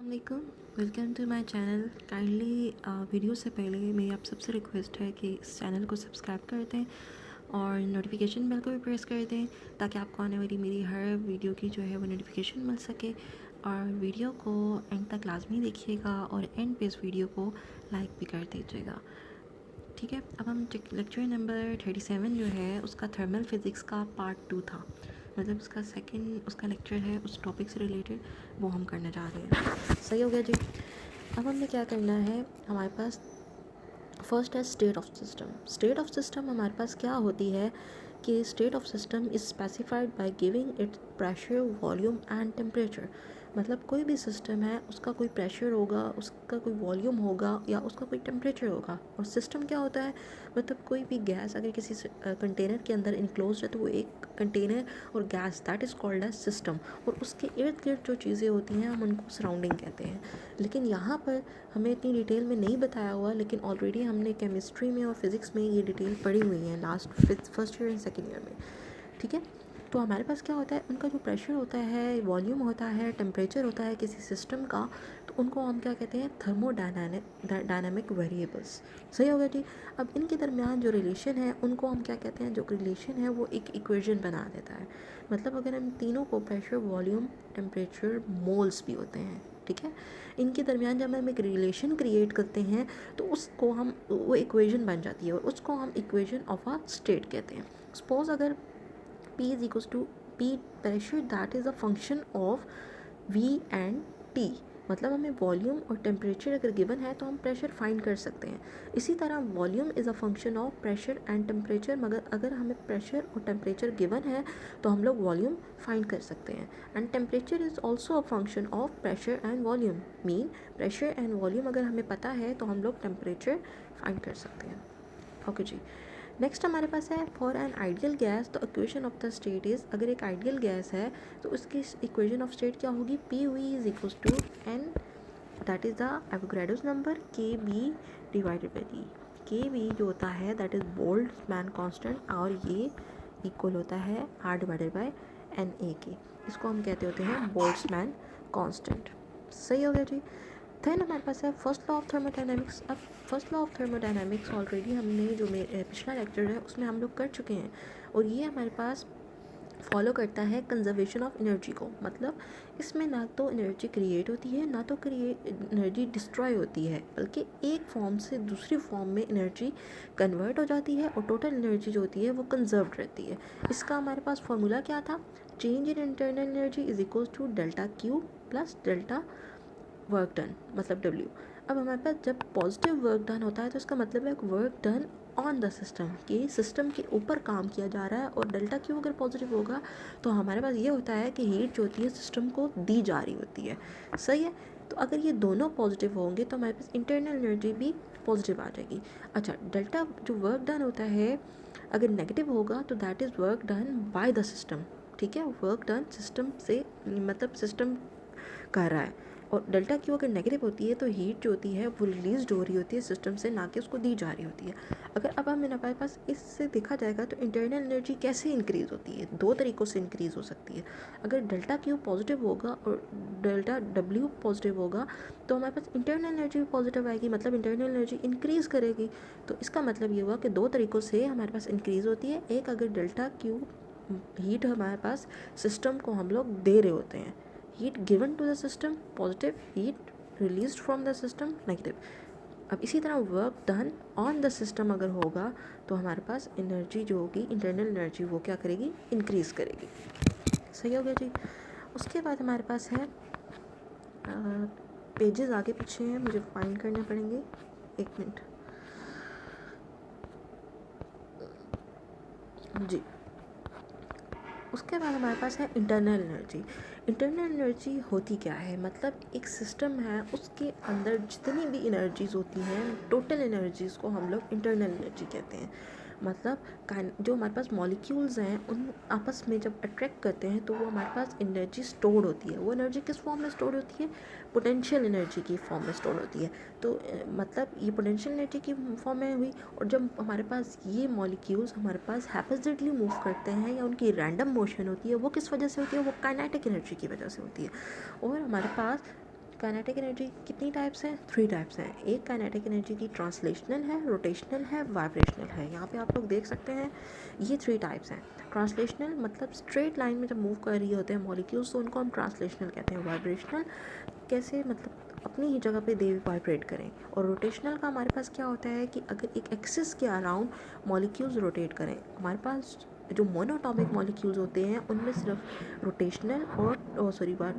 वालेकुम, welcome to my channel. Kindly video से पहले मेरी आप सबसे रिक्वेस्ट है कि इस चैनल को सब्सक्राइब कर दें और नोटिफिकेशन बेल को भी प्रेस कर दें ताकि आपको आने वाली मेरी हर वीडियो की जो है वो नोटिफिकेशन मिल सके। और वीडियो को एंड तक लाजमी देखिएगा और एंड पे इस वीडियो को लाइक भी कर दीजिएगा। ठीक है, अब हम लेक्चर नंबर 37 जो है उसका थर्मल फिज़िक्स का पार्ट 2 था, मतलब उसका लेक्चर है उस टॉपिक से रिलेटेड, वो हम करने जा रहे हैं। सही हो गया जी। अब हमने क्या करना है, हमारे पास फर्स्ट है state of system. State of system हमारे पास क्या होती है कि state of system is specified by giving it pressure, volume and temperature. मतलब कोई भी सिस्टम है उसका कोई प्रेशर होगा, उसका कोई वॉल्यूम होगा या उसका कोई टेम्परेचर होगा। और सिस्टम क्या होता है, मतलब कोई भी गैस अगर किसी कंटेनर के अंदर इनक्लोज है तो वो एक कंटेनर और gas, that is called as system. और उसके इर्द गिर्द जो चीज़ें होती हैं हम उनको सराउंडिंग कहते हैं। लेकिन यहाँ पर हमें इतनी डिटेल में नहीं बताया हुआ, लेकिन ऑलरेडी हमने केमिस्ट्री में और फिज़िक्स में ये डिटेल पढ़ी हुई है first year and second year में। ठीक है, तो हमारे पास क्या होता है, उनका जो प्रेशर होता है, वॉल्यूम होता है, टेम्परेचर होता है किसी सिस्टम का, तो उनको हम क्या कहते हैं, डायनामिक वेरिएबल्स। सही होगा जी। अब इनके दरमियान जो रिलेशन है उनको हम क्या कहते हैं, जो रिलेशन है वो एक इक्वेशन बना देता है। मतलब अगर हम तीनों को, प्रेशर, वॉल्यूम, टेम्परेचर, मोल्स भी होते हैं, ठीक है, इनके दरमियान जब हम एक रिलेशन क्रिएट करते हैं तो उसको हम, वो इक्वेशन बन जाती है और उसको हम इक्वेशन ऑफ अ स्टेट कहते हैं। सपोज अगर P is equals to P pressure, that is a function of V and T। मतलब हमें वॉल्यूम और टेम्परेचर अगर गिवन है तो हम प्रेशर फाइंड कर सकते हैं। इसी तरह volume is a function of pressure and temperature, मगर अगर हमें प्रेशर और टेम्परेचर गिवन है तो हम लोग वॉल्यूम फाइंड कर सकते हैं। And temperature is also a function of pressure and volume. Mean pressure and volume अगर हमें पता है तो हम लोग टेम्परेचर फाइंड कर सकते हैं। ओके जी। नेक्स्ट हमारे पास है for an ideal gas the equation of the state is, अगर एक आइडियल गैस है तो उसकी इक्वेशन ऑफ स्टेट क्या होगी, P V is equals to N, that is the Avogadro's number, K B divided by D. K B जो होता है दैट इज़ बोल्ट्जमैन कांस्टेंट, और ये इक्वल होता है R divided by N A के। इसको हम कहते होते हैं बोल्ट्जमैन कांस्टेंट। सही हो गया जी। देन हमारे पास है फर्स्ट लॉ ऑफ थर्मोडायनेमिक्स। अब first law of thermodynamics already हमने जो पिछला लेक्चर है उसमें हम लोग कर चुके हैं, और ये हमारे पास फॉलो करता है कंजर्वेशन ऑफ एनर्जी को। मतलब इसमें ना तो एनर्जी क्रिएट होती है ना तो एनर्जी डिस्ट्रॉय होती है, बल्कि एक फॉर्म से दूसरी फॉर्म में एनर्जी कन्वर्ट हो जाती है और टोटल एनर्जी जो होती है वो कंजर्व्ड रहती है। इसका हमारे पास फॉर्मूला क्या था, change in internal energy is equals to delta Q plus delta work done, मतलब W। अब हमारे पास जब पॉजिटिव वर्क डन होता है तो इसका मतलब है work done on the system, कि सिस्टम के ऊपर काम किया जा रहा है। और डेल्टा क्यू अगर पॉजिटिव होगा तो हमारे पास ये होता है कि हीट जो होती है सिस्टम को दी जा रही होती है। सही है, तो अगर ये दोनों पॉजिटिव होंगे तो हमारे पास इंटरनल एनर्जी भी पॉजिटिव आ जाएगी। अच्छा, डेल्टा जो वर्क डन होता है अगर नेगेटिव होगा तो that is work done by the system. ठीक है, वर्क डन सिस्टम से, मतलब सिस्टम कर रहा है। और डेल्टा क्यू अगर नेगेटिव होती है तो हीट जो होती है वो रिलीज हो रही होती है सिस्टम से, ना कि उसको दी जा रही होती है। अगर अब हमारे पास इससे देखा जाएगा तो इंटरनल एनर्जी कैसे इंक्रीज़ होती है, दो तरीक़ों से इंक्रीज़ हो सकती है। अगर डेल्टा क्यू पॉजिटिव होगा और डेल्टा डब्ल्यू पॉजिटिव होगा तो हमारे पास इंटरनल एनर्जी भी पॉजिटिव आएगी, मतलब इंटरनल एनर्जी इंक्रीज़ करेगी। तो इसका मतलब ये हुआ कि दो तरीक़ों से हमारे पास इंक्रीज़ होती है। एक, अगर डेल्टा क्यू हीट हमारे पास सिस्टम को हम लोग दे रहे होते हैं, heat given to the system positive, heat released from the system negative। अब इसी तरह work done on the system अगर होगा तो हमारे पास एनर्जी जो होगी, इंटरनल एनर्जी, वो क्या करेगी, इंक्रीज़ करेगी। सही हो गया जी। उसके बाद हमारे पास है पेजेस आगे पीछे हैं, मुझे फाइंड करने पड़ेंगे, एक मिनट जी। उसके बाद हमारे पास है इंटरनल एनर्जी। इंटरनल एनर्जी होती क्या है, मतलब एक सिस्टम है उसके अंदर जितनी भी एनर्जीज़ होती हैं, टोटल एनर्जीज़ को हम लोग इंटरनल एनर्जी कहते हैं। मतलब जो हमारे पास मॉलिक्यूल्स हैं उन आपस में जब अट्रैक्ट करते हैं तो वो हमारे पास एनर्जी स्टोर होती है। वो एनर्जी किस फॉर्म में स्टोर होती है, पोटेंशियल एनर्जी की फॉर्म में स्टोर होती है। तो मतलब ये पोटेंशियल एनर्जी की फॉर्म में हुई। और जब हमारे पास ये मॉलिक्यूल्स हमारे पास हैपोजिटली मूव करते हैं या उनकी रैंडम मोशन होती है, वो किस वजह से होती है, वो काइनेटिक एनर्जी की वजह से होती है। और हमारे पास काइनेटिक एनर्जी कितनी टाइप्स हैं? 3 टाइप्स हैं। एक काइनेटिक एनर्जी की ट्रांसलेशनल है, रोटेशनल है, वाइब्रेशनल है। यहाँ पे आप लोग देख सकते हैं ये 3 टाइप्स हैं। ट्रांसलेशनल मतलब स्ट्रेट लाइन में जब मूव कर रही होते हैं मॉलिक्यूल्स तो उनको हम ट्रांसलेशनल कहते हैं। वाइब्रेशनल कैसे, मतलब अपनी ही जगह पे दे वाइब्रेट करें। और रोटेशनल का हमारे पास क्या होता है कि अगर एक एक्सिस के अराउंड मॉलिक्यूल्स रोटेट करें। हमारे पास जो मोनोटॉमिक मॉलिक्यूल्स होते हैं उनमें सिर्फ रोटेशनल और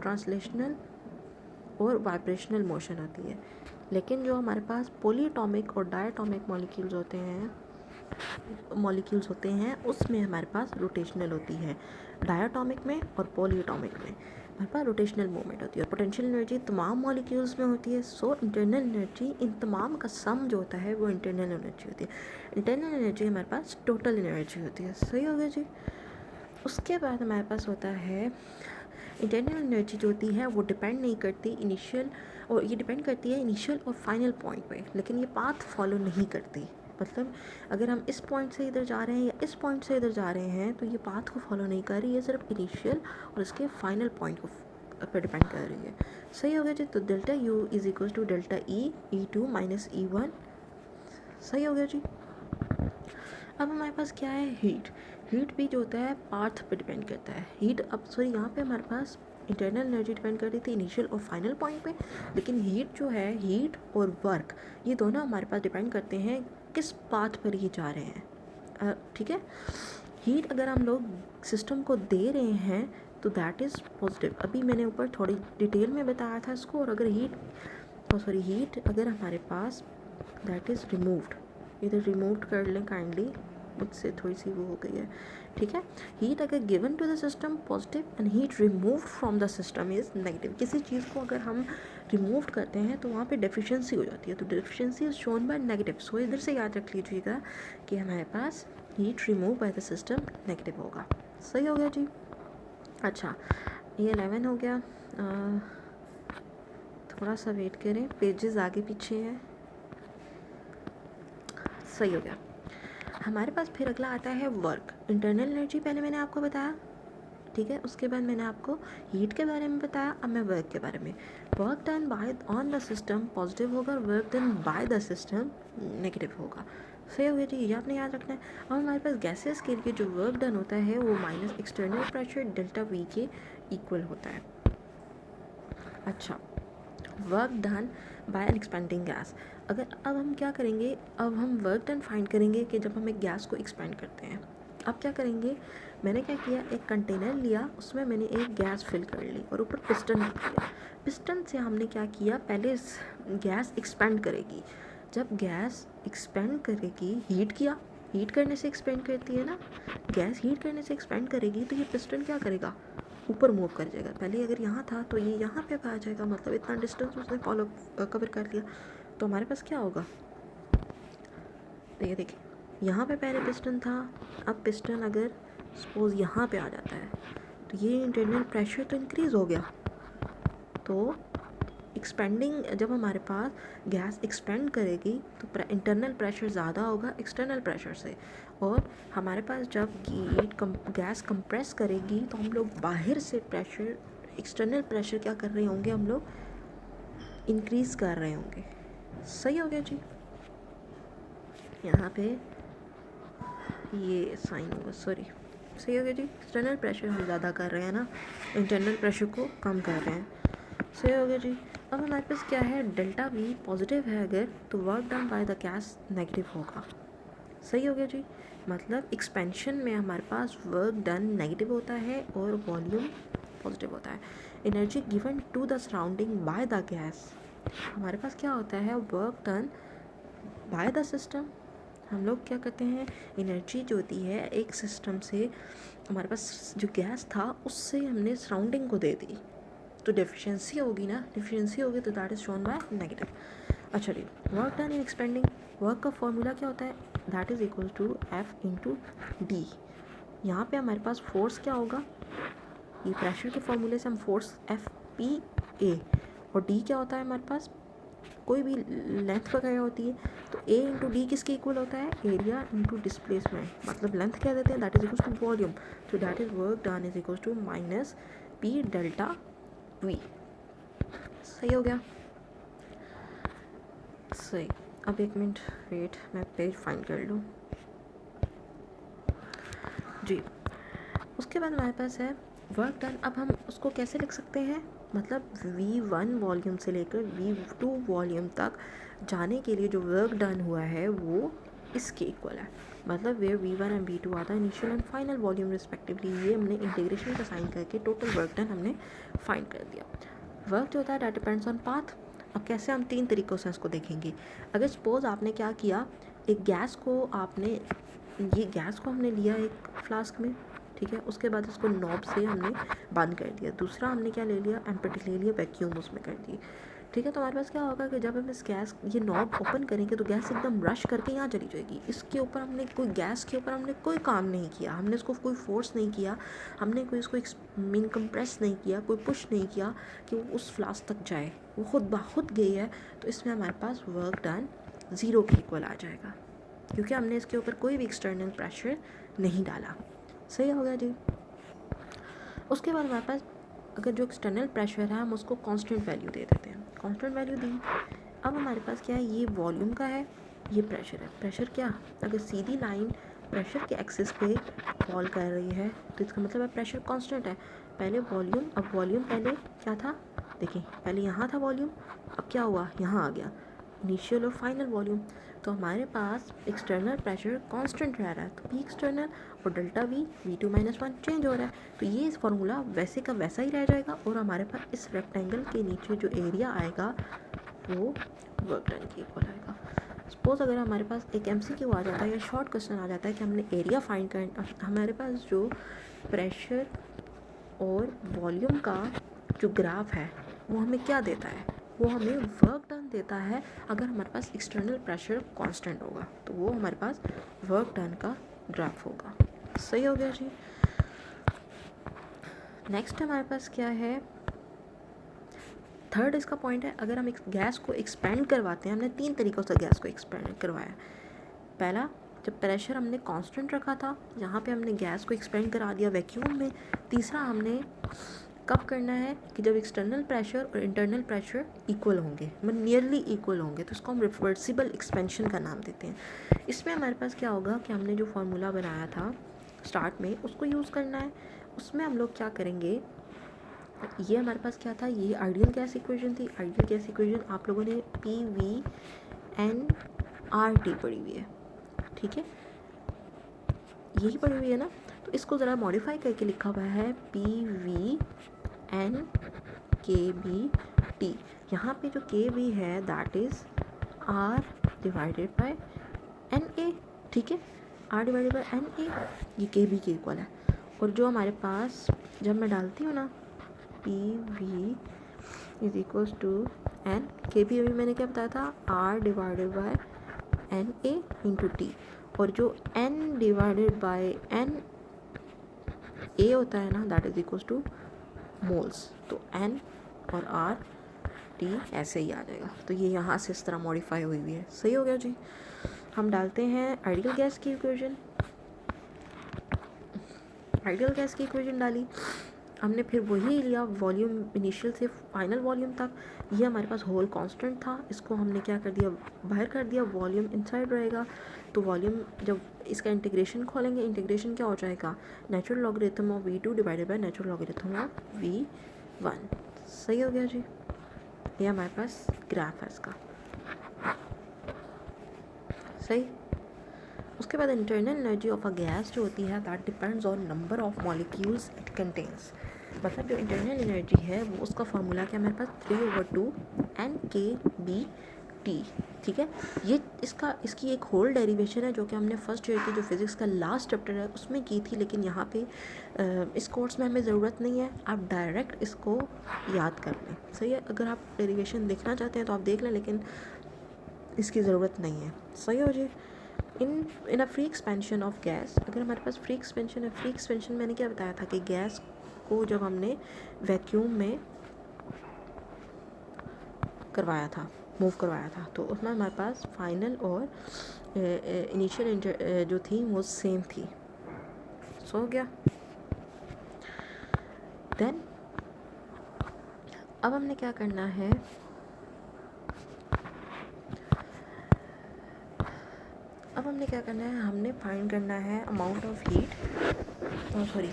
ट्रांसलेशनल और वाइब्रेशनल मोशन आती है। लेकिन जो हमारे पास पॉलीएटॉमिक और डायटॉमिक मॉलिक्यूल्स होते हैं उसमें हमारे पास रोटेशनल होती है। डायटॉमिक में और पॉलीएटॉमिक में हमारे पास रोटेशनल मूवमेंट होती है। और पोटेंशियल एनर्जी तमाम मॉलिक्यूल्स में होती है। सो इंटरनल एनर्जी इन तमाम का सम जो होता है वो इंटरनल एनर्जी होती है। इंटरनल एनर्जी हमारे पास टोटल एनर्जी होती है। सही हो गया जी। उसके बाद हमारे पास होता है इंटरनल एनर्जी जो होती है वो डिपेंड नहीं करती इनिशियल, और ये डिपेंड करती है इनिशियल और फाइनल पॉइंट पे, लेकिन ये पाथ फॉलो नहीं करती। मतलब अगर हम इस पॉइंट से इधर जा रहे हैं या इस पॉइंट से इधर जा रहे हैं तो ये पाथ को फॉलो नहीं कर रही है, सिर्फ इनिशियल और इसके फाइनल पॉइंट को पर डिपेंड कर रही है। सही हो गया जी। तो delta U is equal to delta E two minus ई1। सही हो गया जी। अब हमारे पास क्या है, हीट भी जो होता है पाथ पे डिपेंड करता है। यहाँ पे हमारे पास इंटरनल एनर्जी डिपेंड कर रही थी इनिशियल और फाइनल पॉइंट पे, लेकिन हीट जो है, हीट और वर्क ये दोनों हमारे पास डिपेंड करते हैं किस पाथ पर ये जा रहे हैं। ठीक है। हीट अगर हम लोग सिस्टम को दे रहे हैं तो दैट इज़ पॉजिटिव। अभी मैंने ऊपर थोड़ी डिटेल में बताया था इसको। और अगर हीट अगर हमारे पास दैट इज़ रिमूव्ड, इधर रिमूव कर लें काइंडली, मुझसे थोड़ी सी वो हो गई है। ठीक है। हीट अगर given to the system positive and heat removed from the system is negative. किसी चीज़ को अगर हम रिमूव करते हैं तो वहाँ पे डेफिशिएंसी हो जाती है, तो deficiency is shown by negative. So इधर से याद रख लीजिएगा कि हमारे पास heat remove by the system negative होगा। सही हो गया जी। अच्छा, ये 11 हो गया। थोड़ा सा वेट करें, पेजेस आगे पीछे हैं। सही हो गया। हमारे पास फिर अगला आता है वर्क। इंटरनल एनर्जी पहले मैंने आपको बताया, ठीक है। उसके बाद मैंने आपको हीट के बारे में बताया। अब मैं वर्क के बारे में, work done by on the system positive होगा, work done by the system negative होगा। सही हो गया जी, ये आपने याद रखना है। अब हमारे पास गैसेस के लिए जो वर्क डन होता है वो minus external pressure delta V के इक्वल होता है। अच्छा, work done by an expanding gas. अब हम क्या करेंगे, अब हम वर्क डन फाइंड करेंगे कि जब हम एक गैस को एक्सपेंड करते हैं। अब क्या करेंगे, मैंने क्या किया, एक कंटेनर लिया, उसमें मैंने एक गैस फिल कर ली और ऊपर पिस्टन रख दिया। पिस्टन से हमने क्या किया, पहले गैस एक्सपेंड करेगी। जब गैस एक्सपेंड करेगी, हीट करने से एक्सपेंड करती है ना, गैस हीट करने से एक्सपेंड करेगी तो ये पिस्टन क्या करेगा, ऊपर मूव कर जाएगा। पहले अगर यहाँ था तो ये यहाँ पे आ जाएगा, मतलब इतना डिस्टेंस उसने कवर कर लिया। तो हमारे पास क्या होगा, ये देखिए, यहाँ पे पहले पिस्टन था, अब पिस्टन अगर सपोज यहाँ पे आ जाता है तो ये इंटरनल प्रेशर तो इंक्रीज़ हो गया। तो एक्सपेंडिंग, जब हमारे पास गैस एक्सपेंड करेगी तो इंटरनल प्रेशर ज़्यादा होगा एक्सटर्नल प्रेशर से, और हमारे पास जब गैस कंप्रेस करेगी तो हम लोग बाहर से प्रेशर, एक्सटर्नल प्रेशर क्या कर रहे होंगे, हम लोग इंक्रीज़ कर रहे होंगे। सही हो गया जी। यहाँ पे ये साइन होगा, सॉरी। सही हो गया जी। एक्सटर्नल प्रेशर हम ज़्यादा कर रहे हैं ना, इंटरनल प्रेशर को कम कर रहे हैं। सही हो गया जी। अब हमारे पास क्या है, डेल्टा वी पॉजिटिव है अगर, तो work done by the gas negative होगा। सही हो गया जी। मतलब एक्सपेंशन में हमारे पास वर्क डन नेगेटिव होता है और वॉल्यूम पॉजिटिव होता है। Energy given to the surrounding by the gas, हमारे पास क्या होता है, work done by the system. हम लोग क्या करते हैं, एनर्जी जो होती है एक सिस्टम से, हमारे पास जो गैस था उससे हमने सराउंडिंग को दे दी, तो डेफिशिएंसी होगी ना, डेफिशिएंसी होगी तो that is shown by negative. अच्छा जी, work done in expanding, work का फॉर्मूला क्या होता है, that is equal to F into D. यहाँ पे हमारे पास फोर्स क्या होगा, ये प्रेशर के फॉर्मूले से हम फोर्स एफ पी ए, और डी क्या होता है हमारे पास, कोई भी लेंथ वगैरह होती है तो ए इंटू डी किसके इक्वल होता है, एरिया इंटू डिस्प्लेसमेंट, मतलब लेंथ क्या देते हैं, that is equal to volume. तो that is work done is equal to minus P delta V. सही हो गया, सही। अब 1 मिनट वेट, मैं पेज फाइंड कर लूँ जी। उसके बाद हमारे पास है वर्क डन। अब हम उसको कैसे लिख सकते हैं, मतलब V1 वॉल्यूम से लेकर V2 वॉल्यूम तक जाने के लिए जो वर्क डन हुआ है वो इसके इक्वल है। मतलब वेयर V1 एंड V2 आता है initial and final volume respectively, ये हमने इंटीग्रेशन का साइन करके टोटल वर्क डन हमने फाइंड कर दिया। वर्क जो होता है दैट डिपेंड्स ऑन पाथ। अब कैसे, हम 3 तरीक़ों से इसको देखेंगे। अगर सपोज़ आपने क्या किया, एक गैस को आपने, ये गैस को हमने लिया एक फ्लास्क में, ठीक है, उसके बाद इसको नॉब से हमने बंद कर दिया। दूसरा हमने क्या ले लिया, एम्पटी ले लिया, वैक्यूम उसमें कर दी, ठीक है। तो हमारे पास क्या होगा कि जब हम इस गैस, ये नॉब ओपन करेंगे तो गैस एकदम रश करके यहाँ चली जाएगी। इसके ऊपर हमने कोई, गैस के ऊपर हमने कोई काम नहीं किया, हमने इसको कोई फोर्स नहीं किया, हमने कोई इसको मीन कंप्रेस नहीं किया, कोई पुश नहीं किया कि वो उस फ्लास्क तक जाए, वो खुद ब खुद गई है। तो इसमें हमारे पास वर्क डन 0 के इक्वल आ जाएगा, क्योंकि हमने इसके ऊपर कोई भी एक्सटर्नल प्रेशर नहीं डाला। सही हो गया जी। उसके बाद हमारे पास अगर जो एक्सटर्नल प्रेशर है हम उसको कांस्टेंट वैल्यू दे देते हैं, कांस्टेंट वैल्यू दी। अब हमारे पास क्या है, ये वॉल्यूम का है, ये प्रेशर है। प्रेशर क्या, अगर सीधी लाइन प्रेशर के एक्सिस पे फॉल कर रही है तो इसका मतलब है प्रेशर कांस्टेंट है। पहले वॉल्यूम, अब वॉल्यूम पहले क्या था, देखिए पहले यहाँ था वॉल्यूम, अब क्या हुआ, यहाँ आ गया इनिशियल और फाइनल वॉल्यूम। तो हमारे पास एक्सटर्नल प्रेशर कांस्टेंट रह रहा है, तो P एक्सटर्नल और डेल्टा V2 - 1 चेंज हो रहा है। तो ये इस फार्मूला वैसे का वैसा ही रह जाएगा, और हमारे पास इस रेक्टेंगल के नीचे जो एरिया आएगा वो वर्क डन के इक्वल आएगा। सपोज अगर हमारे पास एक MCQ आ जाता है या शॉर्ट क्वेश्चन आ जाता है कि हमने एरिया फाइंड करना, हमारे पास जो प्रेशर और वॉल्यूम का जो ग्राफ है वो हमें क्या देता है, वो हमें वर्क डन देता है। अगर हमारे पास एक्सटर्नल प्रेशर कांस्टेंट होगा तो वो हमारे पास वर्क डन का ग्राफ होगा। सही हो गया जी। नेक्स्ट हमारे पास क्या है, थर्ड इसका पॉइंट है, अगर हम गैस को एक्सपेंड करवाते हैं, हमने 3 तरीक़ों से गैस को एक्सपेंड करवाया। पहला, जब प्रेशर हमने कांस्टेंट रखा था, यहाँ पे हमने गैस को एक्सपेंड करा दिया वैक्यूम में। तीसरा हमने कब करना है कि जब एक्सटर्नल प्रेशर और इंटरनल प्रेशर इक्वल होंगे, मतलब नियरली इक्वल होंगे, तो इसको हम रिवर्सिबल एक्सपेंशन का नाम देते हैं। इसमें हमारे पास क्या होगा कि हमने जो फार्मूला बनाया था स्टार्ट में उसको यूज़ करना है। उसमें हम लोग क्या करेंगे, ये हमारे पास क्या था, ये आइडियल गैस इक्वेशन थी। आइडियल गैस इक्वेशन आप लोगों ने PV/RT पढ़ी हुई है, ठीक है, यही पढ़ी हुई है ना। तो इसको ज़रा मॉडिफाई करके लिखा हुआ है PV/KBT। यहाँ पे जो KB है दैट इज़ R/NA, ठीक है, R/NA, ये KB के इक्वल है। और जो हमारे पास, जब मैं डालती हूँ ना PV is equals to N, KB अभी मैंने क्या बताया था, R/NA इंटू T, और जो N/NA होता है ना that is equals two moles. तो N और R T ऐसे ही आ जाएगा। तो ये यहाँ से इस तरह मॉडिफाई हुई हुई है। सही हो गया जी। हम डालते हैं आइडियल गैस की इक्वेशन, आइडियल गैस की इक्वेशन डाली हमने, फिर वही लिया वॉल्यूम इनिशियल से फाइनल वॉल्यूम तक। ये हमारे पास होल कांस्टेंट था, इसको हमने क्या कर दिया, बाहर कर दिया, वॉल्यूम इनसाइड रहेगा। तो वॉल्यूम, जब इसका इंटीग्रेशन खोलेंगे, इंटीग्रेशन क्या हो जाएगा, natural logarithm of V2 divided by natural logarithm of V1। सही हो गया जी। ये हमारे पास ग्राफ है इसका। सही। उसके बाद internal energy of a gas जो होती है that depends on number of molecules it contains. मतलब जो इंटरनल एनर्जी है वो, उसका फार्मूला क्या, मेरे पास 3/2 NKBT, ठीक है। ये इसकी एक होल डेरिवेशन है जो कि हमने फर्स्ट ईयर की जो फिज़िक्स का लास्ट चैप्टर है उसमें की थी, लेकिन यहाँ पे इस कोर्स में हमें ज़रूरत नहीं है, आप डायरेक्ट इसको याद कर लें। सही है, अगर आप डेरिवेशन देखना चाहते हैं तो आप देख लें, लेकिन इसकी ज़रूरत नहीं है। सही हो जी। In a free expansion of gas, अगर हमारे पास फ्री एक्सपेंशन है, फ्री एक्सपेंशन मैंने क्या बताया था कि गैस को जब हमने वैक्यूम में करवाया था, मूव करवाया था, तो उसमें हमारे पास फाइनल और इनिशियल जो थी वो सेम थी। सो हो गया। देन अब हमने क्या करना है, हमने फाइंड करना है अमाउंट ऑफ हीट, सॉरी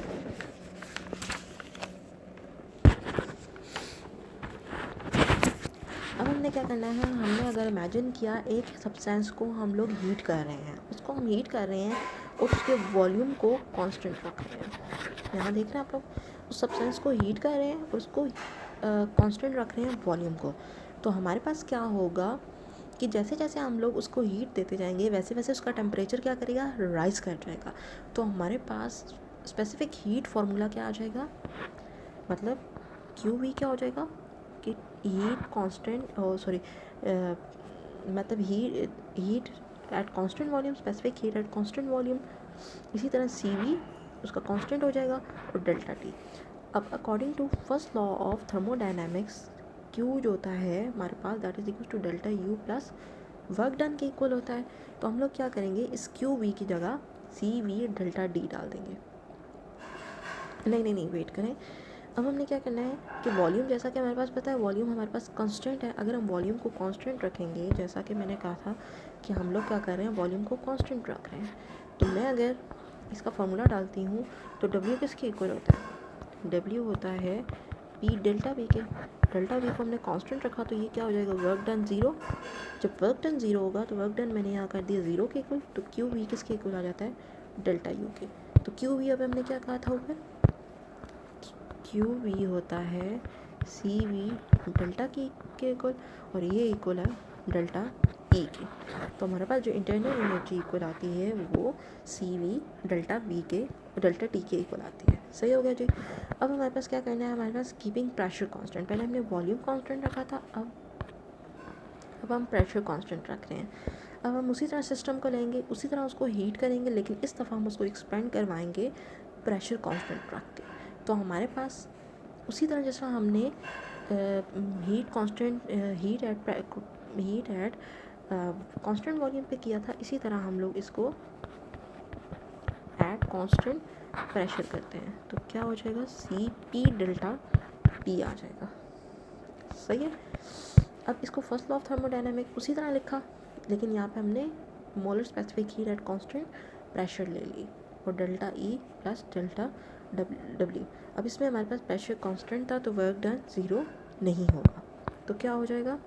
अब हमने क्या करना है, हमने अगर इमेजिन किया एक सब्सटेंस को हम लोग हीट कर रहे हैं, उसको हम हीट कर रहे हैं और उसके वॉल्यूम को कांस्टेंट रख रहे हैं। यहाँ देख रहे हैं आप लोग, उस सब्सटेंस को हीट कर रहे हैं और उसको कांस्टेंट रख रहे हैं वॉल्यूम को। तो हमारे पास क्या होगा कि जैसे जैसे हम लोग उसको हीट देते जाएंगे वैसे वैसे उसका टेम्परेचर क्या करेगा, राइज कर जाएगा। तो हमारे पास स्पेसिफिक हीट फार्मूला क्या आ जाएगा, मतलब क्यू वी क्या हो जाएगा कि हीट कांस्टेंट, मतलब heat at constant volume, specific heat at constant volume. इसी तरह सी वी उसका कांस्टेंट हो जाएगा और डेल्टा टी। अब according to first law of thermodynamics, Q जो होता है हमारे पास that is equal to delta U plus work done के इक्वल होता है। तो हम लोग क्या करेंगे, इस क्यू वी की जगह सी वी डेल्टा डी डाल देंगे। नहीं वेट करें। अब हमने क्या करना है कि वॉल्यूम, जैसा कि हमारे पास पता है वॉल्यूम हमारे पास कांस्टेंट है। अगर हम वॉल्यूम को कांस्टेंट रखेंगे, जैसा कि मैंने कहा था कि हम लोग क्या कर रहे हैं, वॉल्यूम को कांस्टेंट रख रहे हैं, तो मैं अगर इसका फार्मूला डालती हूँ तो W किसके इक्वल होता है, W होता है P डेल्टा V के। डेल्टा V को हमने कांस्टेंट रखा तो ये क्या हो जाएगा, वर्क डन ज़ीरो। जब वर्क डन ज़ीरो होगा तो वर्क डन मैंने यहाँ कर दिया ज़ीरो के इक्वल, तो क्यू वी किसके इक्वल आ जाता है, डेल्टा यू के। तो क्यू वी अब हमने क्या कहा था ऊपर, क्यू वी होता है सी वी डेल्टा की के इक्वल और ये इक्वल है डेल्टा ई की। तो हमारे पास जो इंटरनल एनर्जी इक्वल आती है वो सी वी डेल्टा वी के डेल्टा टी के इक्वल आती है। सही हो गया जी। अब हमारे पास क्या करना है, हमारे पास कीपिंग प्रेशर कांस्टेंट, पहले हमने वॉल्यूम कांस्टेंट रखा था, अब हम प्रेशर कांस्टेंट रख रहे हैं। अब हम उसी तरह सिस्टम को लेंगे, उसी तरह उसको हीट करेंगे, लेकिन इस दफ़ा हम उसको एक्सपेंड करवाएंगे प्रेशर कांस्टेंट रख के। तो हमारे पास उसी तरह जैसा हमने heat constant heat at constant volume पे किया था, इसी तरह हम लोग इसको एट कांस्टेंट प्रेशर करते हैं। तो क्या हो जाएगा, सी पी डेल्टा टी आ जाएगा। सही है। अब इसको फर्स्ट लॉ ऑफ थर्मोडायनामिक उसी तरह लिखा, लेकिन यहाँ पे हमने molar specific heat at constant pressure ले ली और delta E plus delta W. अब इसमें हमारे पास प्रेशर कांस्टेंट था तो वर्क डन ज़ीरो नहीं होगा। तो क्या हो जाएगा,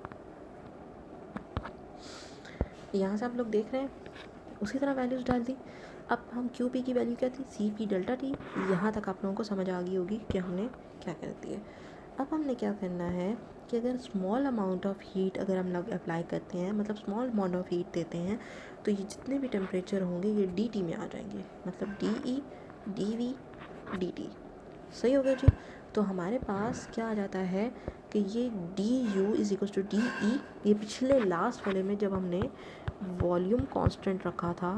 यहाँ से आप लोग देख रहे हैं उसी तरह वैल्यूज़ डाल दी। अब हम क्यू पी की वैल्यू क्या थी, सी पी डेल्टा टी। यहाँ तक आप लोगों को समझ आ गई होगी कि हमने क्या कर दिया। अब हमने क्या करना है कि अगर स्मॉल अमाउंट ऑफ हीट अगर हम लोग अप्लाई करते हैं, मतलब स्मॉल अमाउंट ऑफ हीट देते हैं, तो ये जितने भी टेम्परेचर होंगे ये डी टी में आ जाएंगे, मतलब D E D V D T. सही हो गया जी। तो हमारे पास क्या आ जाता है कि ये D U is equal to D E, ये पिछले लास्ट वाले में जब हमने वॉल्यूम कांस्टेंट रखा था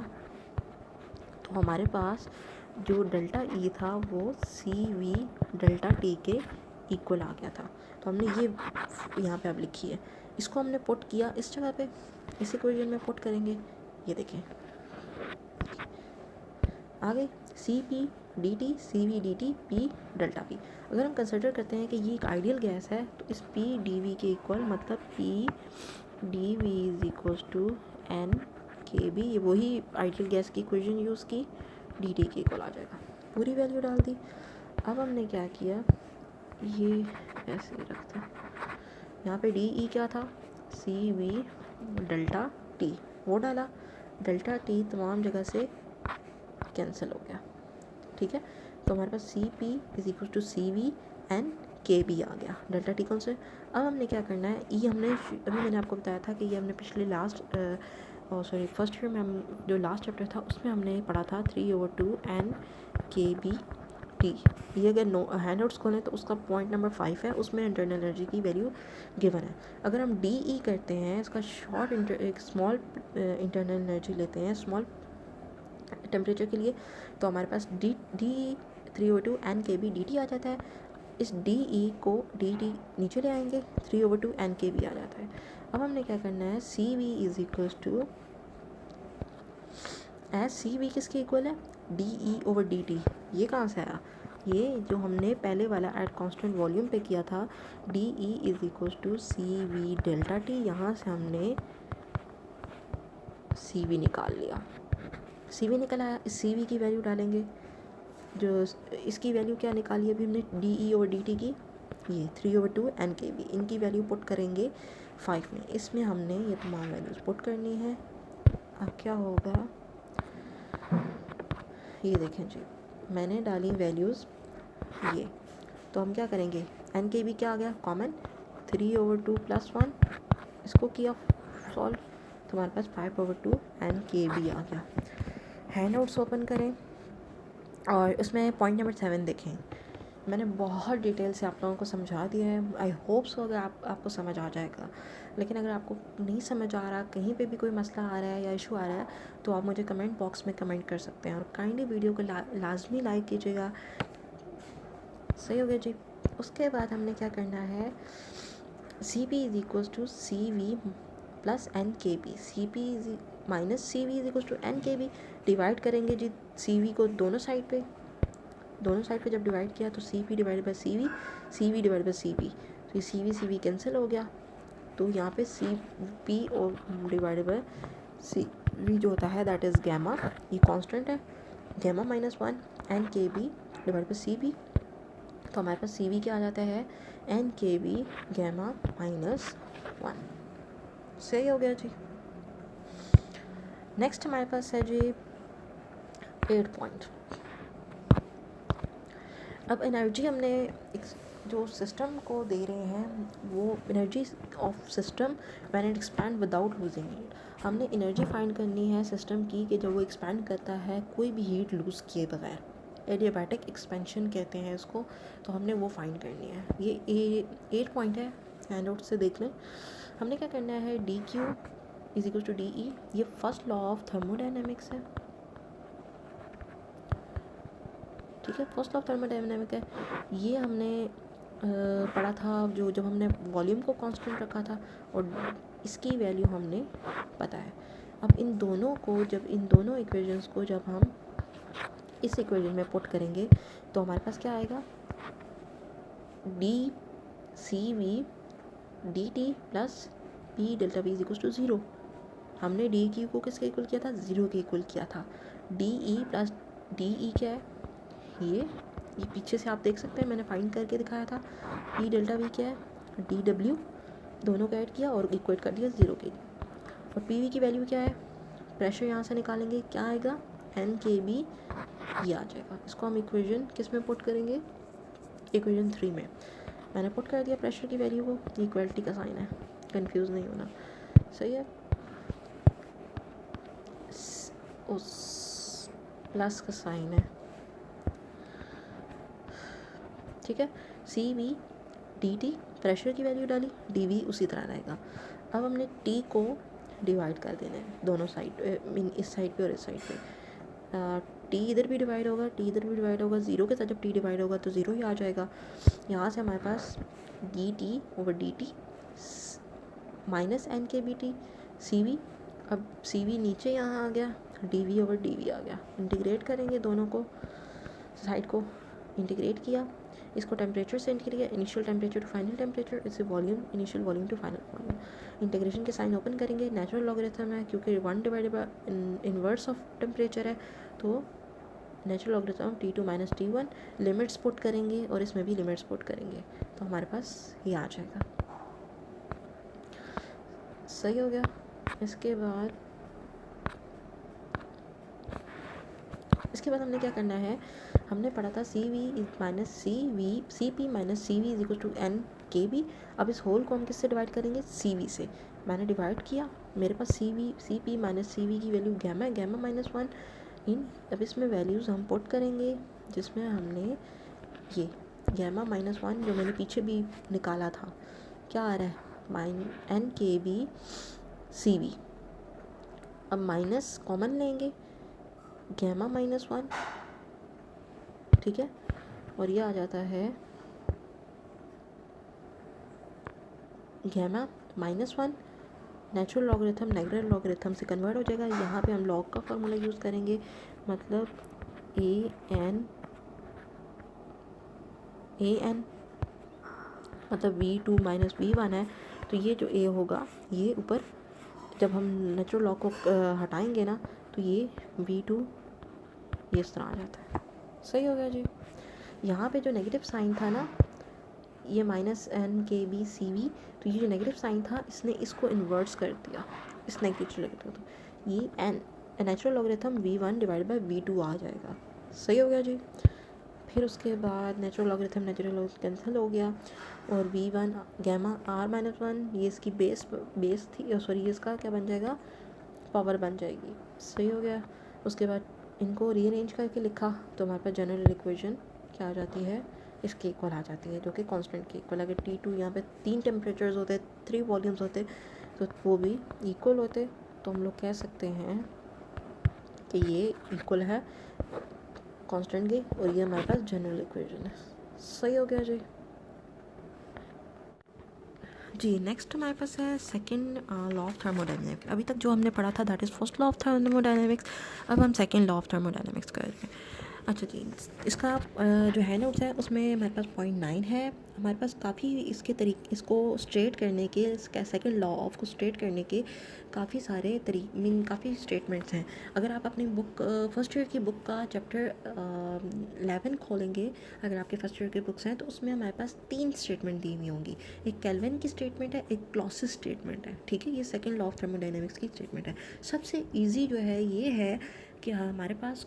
तो हमारे पास जो डेल्टा ई था वो सी वी डेल्टा टी के इक्वल आ गया था। तो हमने ये यहाँ पे अब लिखी है, इसको हमने पुट किया इस जगह पे, इस इक्वेशन में पुट करेंगे, ये देखें आ गई C P D T C V D T P delta P. अगर हम कंसिडर करते हैं कि ये एक आइडियल गैस है तो इस पी डी वी के इक्वल, मतलब P D V is equal to N K B, ये वही आइडियल गैस की इक्वेशन यूज़ की, डी टी के इक्वल आ जाएगा। पूरी वैल्यू डाल दी। अब हमने क्या किया, ये ऐसे रखते हैं, यहाँ पे डी ई क्या था, सी वी डेल्टा टी, वो डाला, डेल्टा टी तमाम जगह से कैंसिल हो गया। ठीक है। तो हमारे पास C P is equal to C V N K B आ गया, डेल्टा टी कौन से। अब हमने क्या करना है, ये हमने अभी मैंने आपको बताया था कि ये हमने पिछले फर्स्ट ईयर में हम जो लास्ट चैप्टर था उसमें हमने पढ़ा था 3/2 एन के बी टी। ये अगर हैंड आउट्स खोलें तो उसका पॉइंट नंबर 5 है, उसमें इंटरनल एनर्जी की वैल्यू गिवन है। अगर हम डी ई करते हैं, इसका एक स्मॉल इंटरनल एनर्जी लेते हैं स्मॉल टेम्परेचर के लिए, तो हमारे पास D 3/2 N K B D T आ जाता है। इस डी ई को डी टी नीचे ले आएंगे, 3/2 एन के बी आ जाता है। अब हमने क्या करना है, C V is equal to as C V किसके इक्वल है, D E over D T. ये कहाँ से आया, ये जो हमने पहले वाला एट कांस्टेंट वॉल्यूम पे किया था, D E is equal to C V delta T, यहाँ से हमने सी वी निकाल लिया। सी वी निकल आया, इस सी वी की वैल्यू डालेंगे, जो इसकी वैल्यू क्या निकाली अभी हमने D E over D T की, ये 3/2 एन के वी, इनकी वैल्यू पुट करेंगे 5 में। इसमें हमने ये तमाम वैल्यूज़ पुट करनी है। अब क्या होगा, ये देखें जी, मैंने डाली वैल्यूज़ ये, तो हम क्या करेंगे, एन के वी क्या आ गया कॉमन, 3/2 + 1, इसको किया सॉल्व, तो हमारे पास 5/2 एन के वी आ गया। हैंड आउट्स ओपन करें और उसमें पॉइंट नंबर 7 देखें। मैंने बहुत डिटेल से आप लोगों को समझा दिया है, आई होप सो अगर आपको समझ आ जाएगा। लेकिन अगर आपको नहीं समझ आ रहा, कहीं पे भी कोई मसला आ रहा है या इशू आ रहा है, तो आप मुझे कमेंट बॉक्स में कमेंट कर सकते हैं और काइंडली वीडियो को लाजमी लाइक कीजिएगा। सही हो गया जी। उसके बाद हमने क्या करना है, C P is equals to C V plus N K B, C P minus C V is equals to N K B. Divide करेंगे जी सी वी को दोनों साइड पे जब डिवाइड किया तो C P divide by C V divide by C P, तो ये सी वी कैंसिल हो गया, तो यहाँ पे सी पी और डिवाइड बाई सी वी जो होता है दैट इज़ गैमा, ये कांस्टेंट है, gamma -1 N K B divide by C B, तो हमारे पास सी वी क्या आ जाता है, एन के बी गैमा -1। सही हो गया जी। नेक्स्ट हमारे पास है जी 8 पॉइंट। अब एनर्जी हमने जो सिस्टम को दे रहे हैं, वो energy of system when it expand without losing heat, हमने एनर्जी फाइंड करनी है सिस्टम की कि जब वो एक्सपैंड करता है कोई भी हीट लूज़ किए बगैर, एडियाबैटिक एक्सपेंशन कहते हैं इसको, तो हमने वो फाइंड करनी है। ये 8 पॉइंट है, हैंड आउट से देख लें। हमने क्या करना है, D Q is equal to D E, ये फर्स्ट लॉ ऑफ थर्मोडायनेमिक्स है, ठीक है, फर्स्ट लॉ ऑफ थर्मोडायनेमिक है। ये हमने पढ़ा था जब हमने वॉल्यूम को कांस्टेंट रखा था, और इसकी वैल्यू हमने पता है। अब इन दोनों इक्वेशंस को जब हम इस इक्वेशन में पुट करेंगे तो हमारे पास क्या आएगा, D C V D T plus P delta V is equal to 0। हमने डी क्यू को किसके इक्वल किया था, 0 के इक्वल किया था। D E plus D E क्या है, ये पीछे से आप देख सकते हैं, मैंने फाइंड करके दिखाया था। पी डेल्टा वी क्या है, डी डब्ल्यू, दोनों का ऐड किया और इक्वेट कर दिया 0 के लिए। और पी वी की वैल्यू क्या है, प्रेशर यहाँ से निकालेंगे, क्या आएगा, एन के बी, ये आ जाएगा। इसको हम इक्वेशन किस में पुट करेंगे, इक्वेशन 3 में। मैंने पुट कर दिया प्रेशर की वैल्यू को, इक्वलिटी का साइन है, कंफ्यूज नहीं होना, सही है। उस प्लस का साइन है, ठीक है। C V D T pressure की वैल्यू डाली, डी वी उसी तरह रहेगा। अब हमने टी को डिवाइड कर देना है दोनों साइड, इस साइड पे और इस साइड पे। टी इधर भी डिवाइड होगा, टी इधर भी डिवाइड होगा, 0 के साथ जब टी डिवाइड होगा तो 0 ही आ जाएगा। यहाँ से हमारे पास D T over D T minus N K B T C V, अब सी वी नीचे यहाँ आ गया, D V over D V आ गया। इंटीग्रेट करेंगे दोनों को, साइड को इंटीग्रेट किया, इसको टेम्परेचर से इंटीग्रेट किया, initial temperature to final temperature, इससे volume, initial volume to final volume. Integration के साइन ओपन करेंगे, नेचुरल लॉगरिथम है क्योंकि 1 divided by inverse of temperature है, तो नेचुरल लॉगरिथम T2 माइनस T1। लिमिट्स पुट करेंगे और इसमें भी लिमिट्स पुट करेंगे, तो हमारे पास ये आ जाएगा। सही हो गया। इसके बाद हमने क्या करना है, हमने पढ़ा था C P minus C V is equal to N K B. अब इस होल को हम किससे डिवाइड करेंगे, सी वी से। मैंने डिवाइड किया, मेरे पास C P minus C V की वैल्यू गैमा है, गैमा -1 इन। अब इसमें वैल्यूज़ हम पुट करेंगे, जिसमें हमने ये गैमा -1 जो मैंने पीछे भी निकाला था, क्या आ रहा है, N K B C V. अब माइनस कॉमन लेंगे, गैमा -1, ठीक है, और ये आ जाता है gamma -1, natural logarithm negative logarithm से कन्वर्ट हो जाएगा। यहाँ पे हम लॉग का फार्मूला यूज़ करेंगे, मतलब ए एन ए एन, मतलब V2 माइनस V1 है, तो ये जो ए होगा ये ऊपर, जब हम नेचुरल लॉग को हटाएंगे ना तो ये V2 ये इस तरह आ जाता है। सही हो गया जी। यहाँ पे जो नेगेटिव साइन था ना, ये minus N K B C we, तो ये जो नेगेटिव साइन था इसने इसको इन्वर्स कर दिया, इस नेगेटिव लगेगा तो ये N natural logarithm V1 divide by V2 आ जाएगा। सही हो गया जी। फिर उसके बाद नेचुरल लॉगरिथम कैंसिल हो गया और V1 गैमा R-1 ये इसकी बेस थी, सॉरी ये इसका क्या बन जाएगा, पावर बन जाएगी। सही हो गया। उसके बाद इनको रीअरेंज करके लिखा तो हमारे पास जनरल इक्वेशन क्या आ जाती है, इसके इक्वल आ जाती है, जो कि कांस्टेंट के इक्वल। अगर T2 यहाँ पे 3 टेम्परेचर्स होते, 3 वॉल्यूम्स होते तो वो भी इक्वल होते, तो हम लोग कह सकते हैं कि ये इक्वल है कांस्टेंट के, और ये हमारे पास जनरल इक्वेशन है। सही हो गया जी। जी नेक्स्ट हमारे पास है सेकंड लॉ ऑफ थर्मोडायनेमिक्स। अभी तक जो हमने पढ़ा था that is first law of thermodynamics, अब हम सेकंड लॉ ऑफ थर्मोडायनेमिक्स कर रहे हैं। अच्छा जी, इसका जो है नोट्स है उसमें हमारे पास 0.9 है। हमारे पास काफ़ी इसके इसको स्ट्रेट करने के, इसका सेकंड लॉ ऑफ को स्ट्रेट करने के काफ़ी सारे काफ़ी स्टेटमेंट्स हैं। अगर आप अपनी बुक फर्स्ट ईयर की बुक का चैप्टर 11 खोलेंगे, अगर आपके फर्स्ट ईयर की बुक्स हैं तो उसमें हमारे पास 3 स्टेटमेंट दी हुई होंगी। एक केल्विन की स्टेटमेंट है, एक क्लॉसियस स्टेटमेंट है, ठीक है। ये सेकंड लॉ ऑफ थर्मोडायनेमिक्स की स्टेटमेंट है। सबसे ईजी जो है ये है कि हमारे पास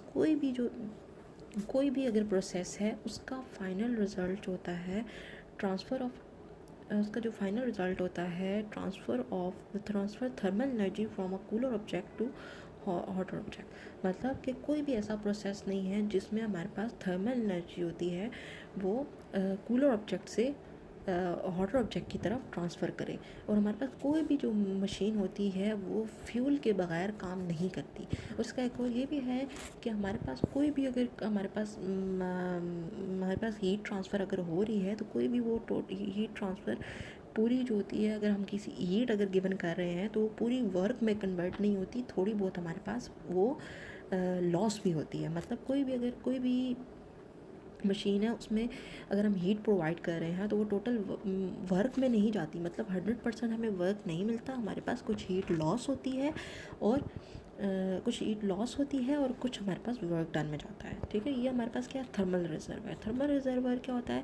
कोई भी अगर प्रोसेस है उसका फाइनल रिज़ल्ट होता है उसका जो फाइनल रिज़ल्ट होता है transfer thermal energy from a cooler object to hotter object. मतलब कि कोई भी ऐसा प्रोसेस नहीं है जिसमें हमारे पास थर्मल एनर्जी होती है वो कूलर ऑब्जेक्ट से हॉटर ऑब्जेक्ट की तरफ ट्रांसफ़र करें। और हमारे पास कोई भी जो मशीन होती है वो फ्यूल के बगैर काम नहीं करती। उसका एक और ये भी है कि हमारे पास कोई भी अगर हमारे पास हीट ट्रांसफ़र अगर हो रही है तो कोई भी वो हीट ट्रांसफ़र पूरी जो होती है, अगर हम किसी हीट अगर गिवन कर रहे हैं तो पूरी वर्क में कन्वर्ट नहीं होती, थोड़ी बहुत हमारे पास वो लॉस भी होती है। मतलब कोई भी मशीन है उसमें अगर हम हीट प्रोवाइड कर रहे हैं तो वो टोटल वर्क में नहीं जाती, मतलब 100% हमें वर्क नहीं मिलता। हमारे पास कुछ हीट लॉस होती है और कुछ हमारे पास वर्क डन में जाता है, ठीक है। ये हमारे पास क्या है, थर्मल रिजर्वायर। थर्मल रिजर्वायर क्या होता है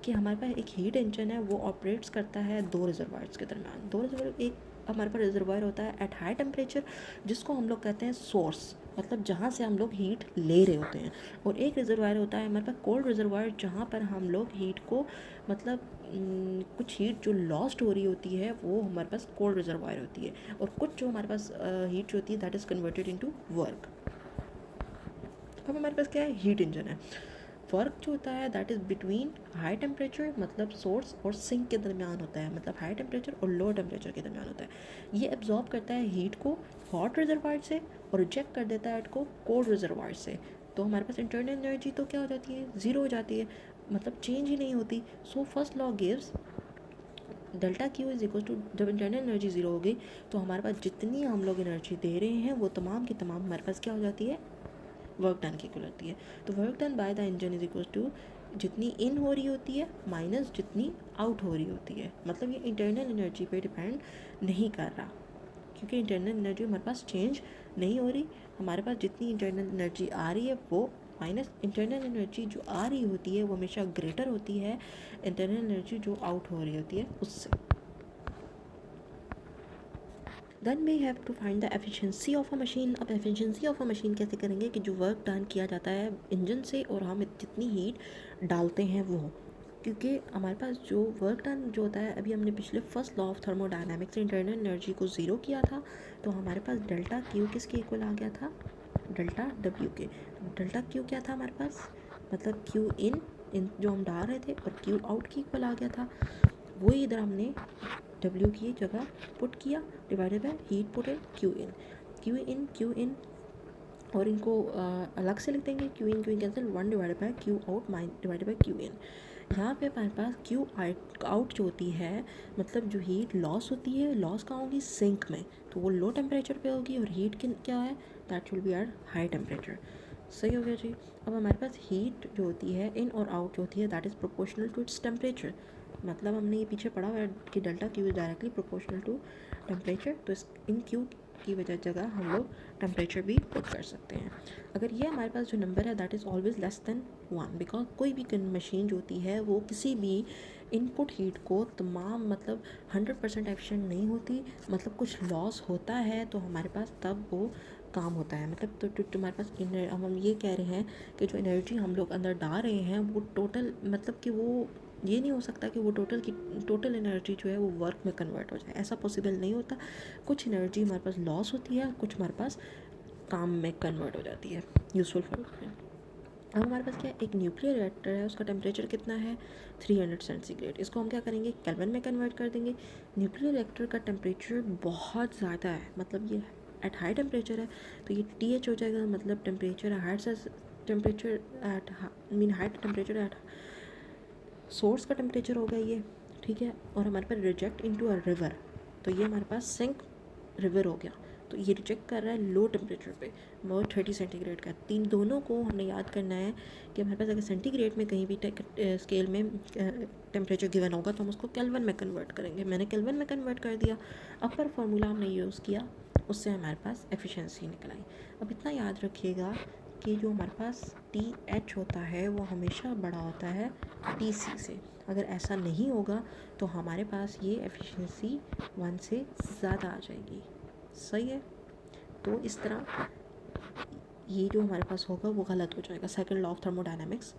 कि हमारे पास एक हीट इंजन है, वो ऑपरेट्स करता है 2 रिजर्वायर्स के दरमियान। एक हमारे पास रिजर्वायर होता है एट हाई टेम्परेचर, जिसको हम लोग कहते हैं सोर्स, मतलब जहाँ से हम लोग हीट ले रहे होते हैं। और एक रिजर्वायर होता है हमारे पास कोल्ड रिजर्वायर, जहाँ पर हम लोग हीट को मतलब कुछ हीट जो लॉस्ट हो रही होती है वो हमारे पास कोल्ड रिजर्वायर होती है, और कुछ जो हमारे पास हीट होती है that is converted into work. अब हमारे पास क्या है, हीट इंजन है। वर्क जो होता है that is between high temperature, मतलब सोर्स और सिंक के दरमियान होता है, मतलब हाई टेम्परेचर और लो टेम्परेचर के दरमियान होता है। ये एब्जॉर्ब करता है हीट को हॉट रिजर्वायर से और रिजेक्ट कर देता है इसको कोल्ड रिजर्वायर से। तो हमारे पास इंटरनल एनर्जी तो क्या हो जाती है, ज़ीरो हो जाती है, मतलब चेंज ही नहीं होती। So first law gives delta Q is equal to, जब इंटरनल एनर्जी ज़ीरो हो गई तो हमारे पास जितनी हम लोग एनर्जी दे रहे हैं वो तमाम की तमाम हमारे पास क्या हो जाती है, वर्क डन की इक्वल होती है। तो work done by the engine is equal to जितनी इन हो रही होती है माइनस जितनी आउट हो रही होती है। मतलब ये इंटरनल एनर्जी पे डिपेंड नहीं कर रहा, क्योंकि इंटरनल एनर्जी हमारे पास चेंज नहीं हो रही। हमारे पास जितनी इंटरनल एनर्जी आ रही है वो माइनस इंटरनल एनर्जी जो आ रही होती है वो हमेशा ग्रेटर होती है इंटरनल एनर्जी जो आउट हो रही होती है उससे। Then we have to find the efficiency of a machine. अब एफिशिएंसी ऑफ अ मशीन कैसे करेंगे कि जो वर्क डन किया जाता है इंजन से और हम जितनी हीट डालते हैं वो, क्योंकि हमारे पास जो वर्क डन जो होता है, अभी हमने पिछले फर्स्ट लॉ ऑफ थर्मोडायनामिक्स से इंटरनल एनर्जी को ज़ीरो किया था, तो हमारे पास डेल्टा क्यू किसके इक्वल आ गया था, डेल्टा डब्ल्यू के। डेल्टा क्यू क्या था हमारे पास, मतलब क्यू इन जो हम डाल रहे थे और क्यू आउट की इक्वल आ गया था, वही इधर हमने W की जगह पुट किया, divided by heat put in Q in और इनको अलग से लिख देंगे, Q in cancel, 1 divided by Q out divided by Q in. यहाँ पे हमारे पास क्यू आउट जो होती है, मतलब जो हीट लॉस होती है, लॉस कहाँ होगी, सिंक में, तो वो लो टेम्परेचर पे होगी, और हीट क्या है, that will be at high temperature. सही हो गया जी। अब हमारे पास हीट जो होती है इन और आउट जो होती है that is proportional to its temperature. मतलब हमने ये पीछे पढ़ा हुआ है कि delta Q is directly proportional to temperature, तो इस इन क्यू की जगह हम लोग टेम्परेचर भी पुट कर सकते हैं। अगर ये हमारे पास जो नंबर है that is always less than 1, because कोई भी मशीन जो होती है वो किसी भी इनपुट हीट को तमाम मतलब 100% एफिशिएंट नहीं होती, मतलब कुछ लॉस होता है तो हमारे पास तब वो काम होता है। मतलब तो तुम्हारे पास हम ये कह रहे हैं कि जो एनर्जी हम लोग अंदर डाल रहे हैं वो टोटल, मतलब कि वो ये नहीं हो सकता कि वो टोटल एनर्जी जो है वो वर्क में कन्वर्ट हो जाए, ऐसा पॉसिबल नहीं होता। कुछ एनर्जी हमारे पास लॉस होती है, कुछ हमारे पास काम में कन्वर्ट हो जाती है, यूज़फुल फॉर में। अब हमारे पास क्या है, एक न्यूक्लियर रिएक्टर है, उसका टेम्परेचर कितना है 300 सेंटीग्रेड। इसको हम क्या करेंगे, केल्विन में कन्वर्ट कर देंगे। न्यूक्लियर रिएक्टर का टेम्परेचर बहुत ज़्यादा है, मतलब ये एट हाई टेम्परेचर है, तो ये TH हो जाएगा, मतलब temperature high temperature at source का टेम्परेचर होगा ये, ठीक है। और हमारे पास रिजेक्ट इनटू अ रिवर, तो ये हमारे पास सिंक रिवर हो गया, तो ये रिजेक्ट कर रहा है लो टेम्परेचर पे, वो 30 सेंटीग्रेड का। दोनों को हमने याद करना है कि हमारे पास अगर सेंटीग्रेड में कहीं भी स्केल में टेम्परेचर गिवन होगा तो हम उसको केल्विन में कन्वर्ट करेंगे। मैंने केल्विन में कन्वर्ट कर दिया, अपर फार्मूला हमने यूज़ किया, उससे हमारे पास एफिशिएंसी निकल आई। अब इतना याद रखिएगा कि जो हमारे पास TH होता है वो हमेशा बड़ा होता है TC से। अगर ऐसा नहीं होगा तो हमारे पास ये एफिशिएंसी 1 से ज़्यादा आ जाएगी, सही है। तो इस तरह ये जो हमारे पास होगा वो गलत हो जाएगा, second law of thermodynamics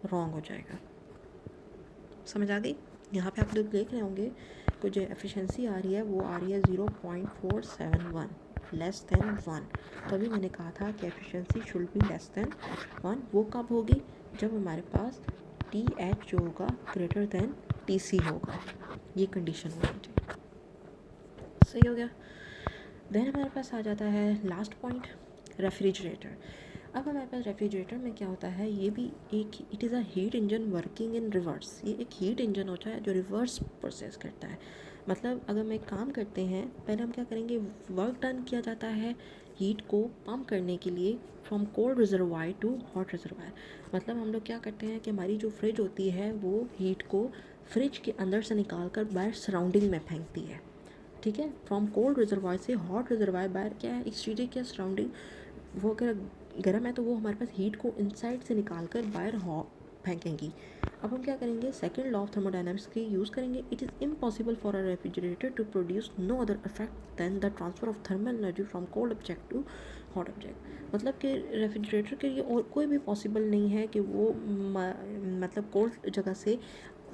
wrong हो जाएगा। समझ आ गई। यहाँ पे आप लोग देख रहे होंगे कि जो एफिशिएंसी आ रही है वो आ रही है 0.471 लेस देन 1। तभी मैंने कहा था कि efficiency should be less than 1। वो कब होगी, जब हमारे पास TH जो होगा ग्रेटर देन TC होगा, ये कंडीशन होनी चाहिए, सही हो गया। देन हमारे पास आ जाता है लास्ट पॉइंट, रेफ्रिजरेटर। अब हमारे पास रेफ्रिजरेटर में क्या होता है, ये भी एक it is a heat engine working in reverse. ये एक हीट इंजन होता है जो रिवर्स प्रोसेस करता है। मतलब अगर हम एक काम करते हैं, पहले हम क्या करेंगे, वर्क डन किया जाता है हीट को पम्प करने के लिए from cold reservoir to hot reservoir. मतलब हम लोग क्या करते हैं कि हमारी जो फ्रिज होती है वो हीट को फ्रिज के अंदर से निकाल कर बाहर सराउंडिंग में फेंकती है, ठीक है। फ्रॉम कोल्ड रिजर्वायर से हॉट रिजर्वायर बाहर क्या है, एक्सचेंज क्या सराउंडिंग, वो अगर गर्म है तो वो हमारे पास हीट को इनसाइड से निकाल कर बाहर फेंकेंगी। अब हम क्या करेंगे, सेकंड लॉ ऑफ थर्मोडायनामिक्स की यूज़ करेंगे। It is impossible for a refrigerator to produce no other effect than the transfer of thermal energy from cold object to hot object. मतलब कि रेफ्रिजरेटर के लिए और कोई भी पॉसिबल नहीं है कि वो मतलब कोल्ड जगह से,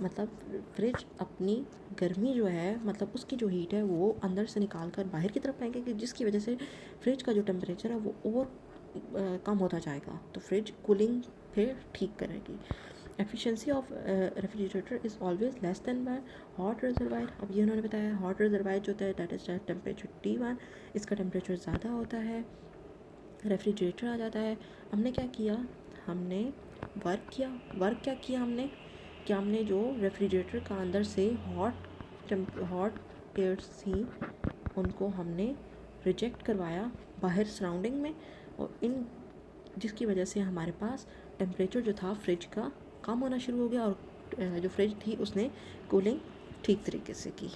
मतलब फ्रिज अपनी गर्मी जो है, मतलब उसकी जो हीट है वो अंदर से निकाल कर बाहर की तरफ फेंकेगी, जिसकी वजह से फ्रिज का जो टेम्परेचर है वो और कम होता जाएगा, तो फ्रिज कूलिंग फिर ठीक करेगी। Efficiency of refrigerator is always less than by hot reservoir. अब ये उन्होंने बताया हॉट रिजर्वायर जो होता है दैट इज़ टेम्परेचर T1, इसका टेम्परेचर ज़्यादा होता है, रेफ्रिजरेटर आ जाता है। हमने क्या किया, हमने वर्क क्या किया हमने, कि हमने जो रेफ्रिजरेटर का अंदर से हॉट एयर्स थी उनको हमने रिजेक्ट करवाया बाहर सराउंडिंग में, और इन जिसकी वजह से हमारे पास टेम्परेचर जो था फ्रिज का कम होना शुरू हो गया, और जो फ्रिज थी उसने कूलिंग ठीक तरीके से की।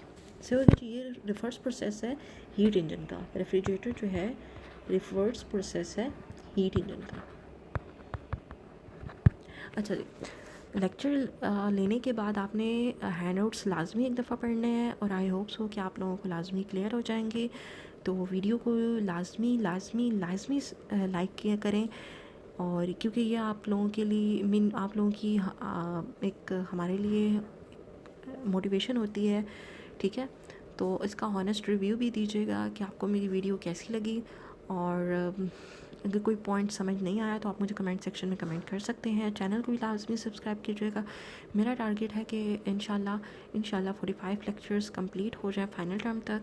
सो ये रिवर्स प्रोसेस है हीट इंजन का। रेफ्रिजरेटर जो है रिवर्स प्रोसेस है हीट इंजन का। अच्छा जी, लेक्चर लेने के बाद आपने हैंडआउट्स लाजमी एक दफ़ा पढ़ने हैं, और आई होप सो कि आप लोगों को लाजमी क्लियर हो जाएंगे। तो वीडियो को लाजमी लाइक किया करें, और क्योंकि ये आप लोगों के लिए आप लोगों की एक हमारे लिए मोटिवेशन होती है, ठीक है। तो इसका हॉनेस्ट रिव्यू भी दीजिएगा कि आपको मेरी वीडियो कैसी लगी, और अगर कोई पॉइंट समझ नहीं आया तो आप मुझे कमेंट सेक्शन में कमेंट कर सकते हैं। चैनल को भी लाजमी सब्सक्राइब कीजिएगा। मेरा टारगेट है कि इंशाल्लाह 45 लेक्चर्स कंप्लीट हो जाए फाइनल टर्म तक,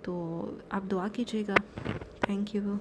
तो आप दुआ कीजिएगा। Thank you.